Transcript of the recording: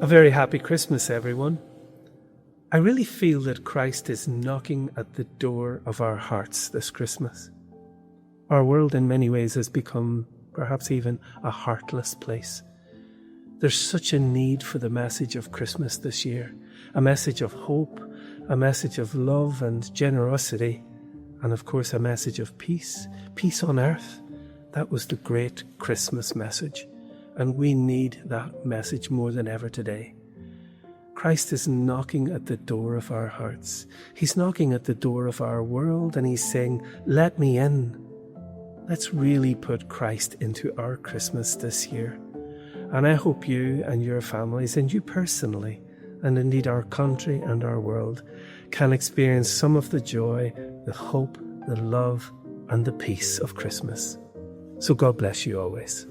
A very happy Christmas, everyone. I really feel that Christ is knocking at the door of our hearts this Christmas. Our world in many ways has become perhaps even a heartless place. There's such a need for the message of Christmas this year, a message of hope, a message of love and generosity, and of course a message of peace, peace on earth. That was the great Christmas message, and we need that message more than ever today. Christ is knocking at the door of our hearts. He's knocking at the door of our world, and he's saying, let me in. Let's really put Christ into our Christmas this year. And I hope you and your families, and you personally, and indeed our country and our world, can experience some of the joy, the hope, the love, and the peace of Christmas. So God bless you always.